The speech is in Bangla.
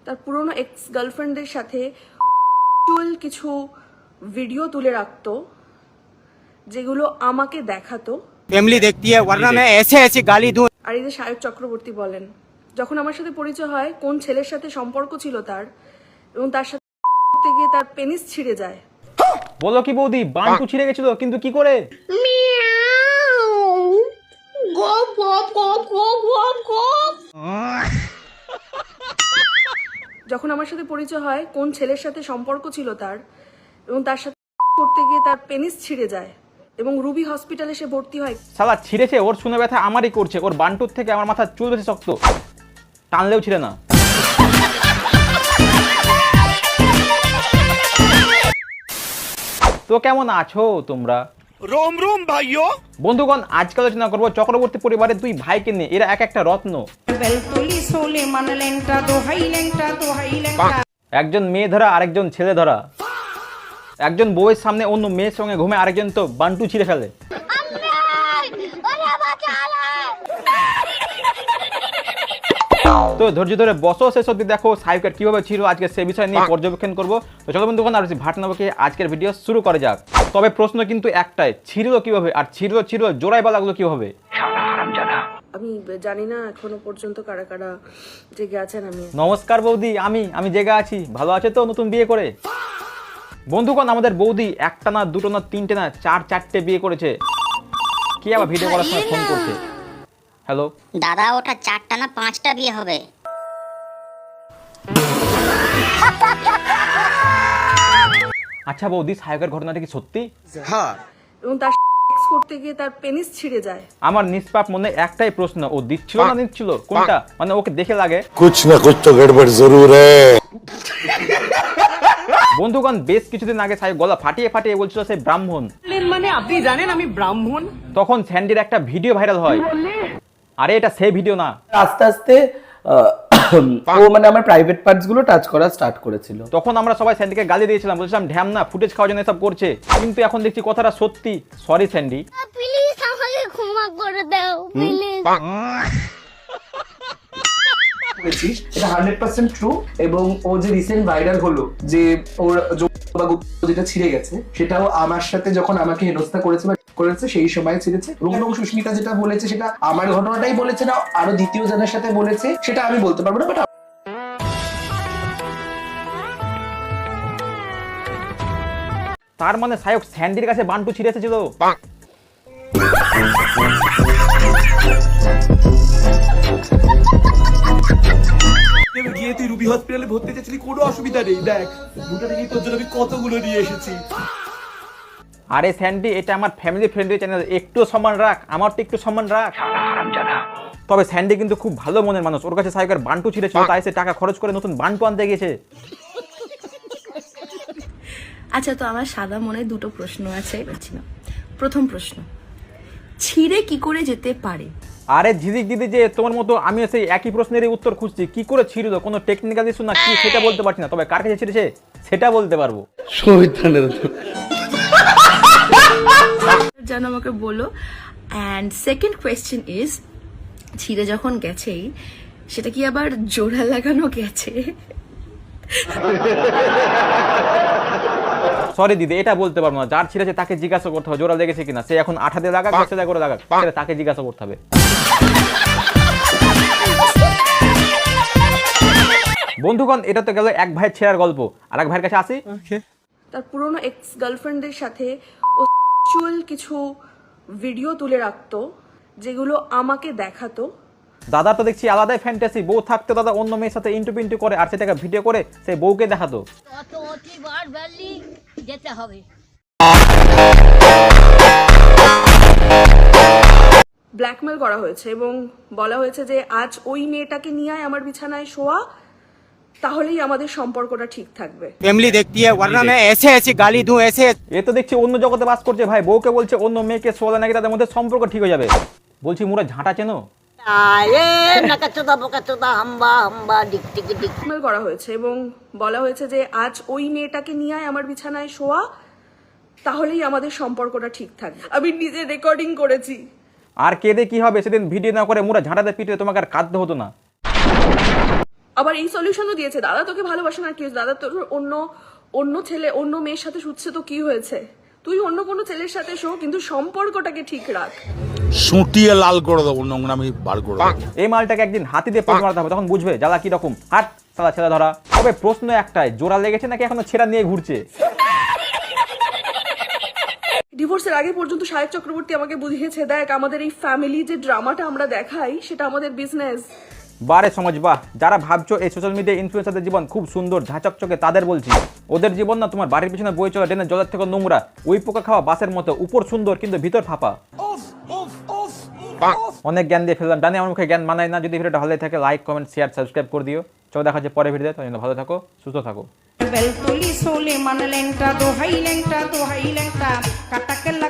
তার পুরনো এক্স গার্লফ্রেন্ডের সাথে কিছু ভিডিও তুলে রাখতো যেগুলো আমাকে দেখাতো। फैमिली देखती है वरना मैं ऐसे ऐसे गाली दूं। আর এই যে সায়ক চক্রবর্তী বলেন, যখন আমার সাথে পরিচয় হয় কোন ছেলের সাথে সম্পর্ক ছিল তার, এবং তার সাথে করতে গিয়ে তার পেনিস ছিঁড়ে যায়। বলো কি বৌদি, বান্টু ছিঁড়ে গেছিল, কিন্তু কি করে? যখন আমার সাথে পরিচয় হয় কোন ছেলের সাথে সম্পর্ক ছিল তার, এবং তার সাথে করতে গিয়ে তার পেনিস ছিঁড়ে যায় এবং রুবি হসপিটালে সে ভর্তি হয়। শালা ছিঁড়েছে, ওর শুনে ব্যথা আমারই করছে। ওর বান্টুর থেকে আমার মাথার চুল বেশি শক্ত, টানলেও ছিঁড়ে না। তো কেমন আছো তোমরা? रोम रोम भाइयों। বন্ধুগণ, আজকে আলোচনা করবো চক্রবর্তী পরিবারের দুই ভাইকে নিয়ে। এরা এক একটা রত্ন। একজন মেয়ে ধরা, আরেকজন ছেলে ধরা। একজন বউয়ের সামনে অন্য মেয়ের সঙ্গে ঘুমে, আরেকজন তো বান্টু ছিঁড়ে ফেলে। তো ধৈর্য ধরে বসো, শেষ অব্দি দেখো সাইকেল কিভাবে ছিল। আজকে সে বিষয় নিয়ে পর্যবেক্ষণ করবো। তো চলো বন্ধুগণ, আর ভাট নামকে আজকের ভিডিও শুরু করা যাক। তবে প্রশ্ন কিন্তু একটাই, ছিঁড়লো কিভাবে, আর ছিঁড়লো জোড়াই বা লাগলো কিভাবে? আমি জানি না এখনো পর্যন্ত কারা কারা জেগে আছেন। নমস্কার বৌদি, আমি জেগে আছি। ভালো আছে তো নতুন বিয়ে করে? বন্ধুগণ, আমাদের বৌদি একটা না, দুটো না, তিনটে না, চারটে বিয়ে করেছে। কি আবার ভিডিও করার সময় ফোন করছে। হ্যালো দাদা, ওটা 4টা না 5টা বিয়ে হবে। আচ্ছা বৌদি, সায়কের ঘটনাটা কি সত্যি? हाँ। এবং তার সেক্স করতে গিয়ে তার পেনিস ছিঁড়ে যায়। আমার নিষ্পাপ মনে একটাই প্রশ্ন, ও দিচ্ছিল না নিচ্ছিল কোনটা? মানে ওকে দেখে লাগে कुछ न कुछ तो गड़बड़ जरूर है। বন্ধুগণ, বেশ কিছুদিন আগে সায়ক গলা ফাটিয়ে ফাটিয়ে বলছিল সে ব্রাহ্মণ। মানে আপনি জানেন আমি ব্রাহ্মণ? তখন স্যান্ডির একটা ভিডিও ভাইরাল হয়। আরে এটা সেই ভিডিও না। আস্তে আস্তে ও মানে আমার প্রাইভেট পার্টস গুলো টাচ করা স্টার্ট করেছিল। তখন আমরা সবাই স্যান্ডিকে গালি দিয়েছিলাম, বলছিলাম ঢ্যাম না, ফুটেজ খাওয়ার জন্য এসব করছে। কিন্তু এখন দেখছি কথাটা সত্যি। সরি স্যান্ডি, প্লিজ আমাকে ক্ষমা করে দাও প্লিজ। এটা 100% ট্রু। এবং ও যে রিসেন্ট ভাইরাল হলো যে ওর যেটা ছিঁড়ে গেছে, সেটাও আমার সাথে যখন আমাকে হেনস্থা করেছে সেই সময় ছিঁড়েছে। এবং সুস্মিতা যেটা বলেছে সেটা আমার ঘটনাটাই বলেছে না, আরো দ্বিতীয় জনের সাথে বলেছে, সেটা আমি বলতে পারবো না। বাট তার মানে সায়ক স্যান্ডির কাছে বান্টু ছিঁড়ে এসেছিল। গিয়ে তুই রুবি হসপিটালে ভর্তি হয়েছিলি, কোনো অসুবিধা নেই। দেখ দুটো থেকে তোর জন্য আমি কতগুলো নিয়ে এসেছি। আরে স্যান্ডি, এটা আমার ফ্যামিলি ফ্রেন্ডলি চ্যানেল, একটু সম্মান রাখ, আমার তো একটু সম্মান রাখ। তবে স্যান্ডি কিন্তু খুব ভালো মনের মানুষ। ওর কাছে সায়কের বান্টু ছিঁড়েছিল, তাই সে টাকা খরচ করে নতুন বান্টু আনতে গেছে। আচ্ছা, তো আমার সাদা মনে দুটো প্রশ্ন আছে। প্রথম প্রশ্ন, ছিঁড়ে কি করে যেতে পারে? আরে ঝিলিক দিদি, যে তোমার মতো আমিও সেই একই প্রশ্নেরই উত্তর খুঁজছি। কি করে ছিঁড়লো, কোনো টেকনিক্যাল ইস্যু না কি সেটা বলতে পারছি না, তবে কার কাছে ছিঁড়েছে সেটা বলতে পারবো। যেন আমাকে বলো। অ্যান্ড সেকেন্ড কোয়েশ্চেন ইজ, ছিঁড়ে যখন গেছেই, সেটা কি আবার জোড়া লাগানো গেছে? সরি দিদি, এটা বলতে পারবো না। যার ছিঁড়েছে তাকে জিজ্ঞাসা করতে হবে জোড়া লেগেছে কিনা। সে এখন 8 দিয়ে লাগাক, 10 করে লাগাক, সেটা তাকে জিজ্ঞাসা করতে হবে। বন্ধুগণ, এটা তো গেল এক ভাইয়ের ছেঁড়ার গল্প। আর এক ভাইয়ের কাছে আসি। তার পুরনো এক্স গার্লফ্রেন্ডের সাথে ও কিছু ভিডিও তুলে রাখতো যেগুলো আমাকে দেখাতো। দাদা তো দেখছি আলাদাই ফ্যান্টাসি। বউ থাকতে দাদা অন্য মেয়ের সাথে ইন্টু পিন্টু করে, আর সেটাকে ভিডিও করে সেই বউকে দেখাতো। যেতে হবে। ব্ল্যাকমেল করা হয়েছে এবং বলা হয়েছে যে আজ ওই মেয়েটাকে নিয়ে আমার বিছানায় শোয়া, তাহলেই আমাদের সম্পর্কটা ঠিক থাকবে। फैमिली देखती है वरना मैं ऐसे ऐसे गाली दूं ऐसे। এ তো দেখছি অন্য জগতে বাস করছে ভাই। বউকে বলছে অন্য মেয়েকে শোয়ালে নাকি তাদের মধ্যে সম্পর্ক ঠিক হয়ে যাবে। বলছি মুরা ঝাঁটা চেনো? ব্ল্যাকমেল করা হয়েছে এবং বলা হয়েছে যে আজ ওই মেয়েটাকে নিয়ে আমার বিছানায় শোয়া, তাহলেই আমাদের সম্পর্কটা ঠিক থাকবে। আমি নিজে রেকর্ডিং করেছি। আর কেঁদে কি হবে, সেদিন ভিডিও না করে মুরা ঝাঁটাতে পিটে তোমাকে আর কাঁদতে হতো না। আবার এই সলিউশনও দিয়েছে, দাদা তোকে ভালোবাসে না, কি হয়েছে দাদা, তোর অন্য ছেলে অন্য মেয়ের সাথে শুচ্ছে তো কি হয়েছে, তুই অন্য কোনো ছেলের সাথে শো, কিন্তু সম্পর্কটাকে ঠিক রাখ। সুটিয়ে লাল করে দেবো, নোংরামি বার করে দেবো। এই মালটাকে একদিন হাতি দিয়ে পোজ মারতে হবে, তখন বুঝবে জ্বালা কি রকম। হাট সালা ছেলে ধরা। তবে প্রশ্ন একটাই, জোড়া লেগেছে নাকি এখনো ছেঁড়া নিয়ে ঘুরছে? ডিভোর্সের আগে পর্যন্ত সাহেব চক্রবর্তী আমাকে বুঝিয়েছে, দেখ আমাদের এই ফ্যামিলি যে ড্রামাটা আমরা দেখাই সেটা আমাদের বিজনেস। বারে সমাজ বাহ, যারা ভাবছো এই সোশ্যাল মিডিয়া ইনফ্লুয়েন্সারদের জীবন খুব সুন্দর ঝাঁচকচকে, তাদের বলছি ওদের জীবন না তোমার বাড়ির পিছনে বয়ে চলা ড্রেনের জলের থেকে নোংরা, ওই পোকা খাওয়া বাসের মতো, উপর সুন্দর কিন্তু ভিতর ফাঁপা। অনেক জ্ঞান দিয়ে ফেললাম, জানি আমার মুখে জ্ঞান মানায় না। যদি ভিডিওটা ভালো থাকে লাইক কমেন্ট শেয়ার সাবস্ক্রাইব করে দিও। চলো দেখা হচ্ছে পরে ভিডিওতে, তখন ভালো থাকো সুস্থ থাকো। বেলতলি সোলে মান লেংটা দোহাই লেংটা কাটা কেল্লা